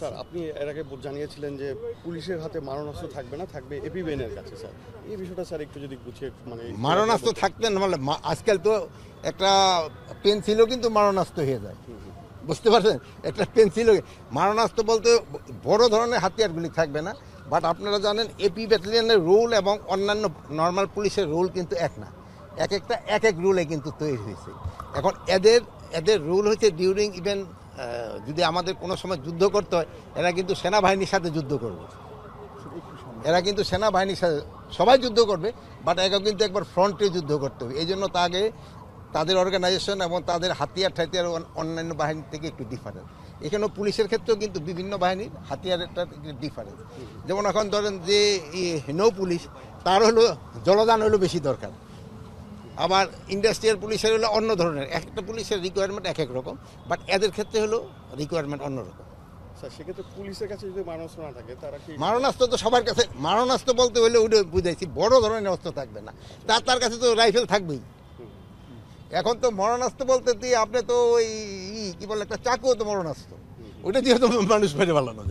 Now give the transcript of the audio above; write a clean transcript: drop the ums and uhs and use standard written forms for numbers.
Sir আপনি এর আগে জানিয়েছিলেন যে পুলিশের হাতে মারণাস্ত্র থাকবে না, থাকবে এপিভেনের কাছে। স্যার এই বিষয়টা স্যার একটু যদি গুছিয়ে মানে মারণাস্ত্র থাকতে না, মানে আজকাল তো একটা পেন্সিলও কিন্তু মারণাস্ত্র হয়ে যায়, বুঝতে পারছেন? একটা পেন্সিলও মারণাস্ত্র বলতে বড় ধরনের হাতিয়ারগুলি থাকবে না। বাট আপনারা জানেন এপি ব্যাটালিয়নের রুল এবং অন্যান্য নর্মাল পুলিশের রুল কিন্তু এক না, একটা এক এক রুলে কিন্তু তৈরি হয়েছে। এখন এদের রুল হচ্ছে ডিউরিং ইভেন যদি আমাদের কোনো সময় যুদ্ধ করতে হয়, এরা কিন্তু সেনাবাহিনীর সাথে যুদ্ধ করবে, এরা কিন্তু সেনাবাহিনীর সাথে সবাই যুদ্ধ করবে, বাট এরা কিন্তু একবার ফ্রন্টে যুদ্ধ করতে হবে। এই জন্য তাদের অর্গানাইজেশন এবং তাদের হাতিয়ার ঠাতিয়ার অন্যান্য বাহিনীর থেকে একটু ডিফারেন্স। এখানেও পুলিশের ক্ষেত্রেও কিন্তু বিভিন্ন বাহিনীর হাতিয়ারেরটা ডিফারেন্স। যেমন এখন ধরেন যে নৌ পুলিশ, তার হলো জলযান হলো বেশি দরকার, আবার ইন্ডাস্ট্রিয়াল পুলিশের হলো অন্য ধরনের, একটা পুলিশের রিকোয়ারমেন্ট এক এক রকম, বাট এদের ক্ষেত্রে হলো রিকোয়ারমেন্ট অন্যরকম। স্যার সেক্ষেত্রে পুলিশের কাছে যদি মারণাস্ত্র না থাকে তারা কি? মারণাস্ত্র তো সবার কাছে, মারণাস্ত্র বলতে হলে ওটা বুঝাইছি বড় ধরনের অস্ত্র থাকবে না, তার কাছে তো রাইফেল থাকবেই। এখন তো মরণাস্ত্র বলতে দিয়ে আপনি তো ওই কি বলে একটা চাকুও তো মরণাস্ত্র, ওইটা দিয়ে তো মানুষ মেরে ফেলানো যায়।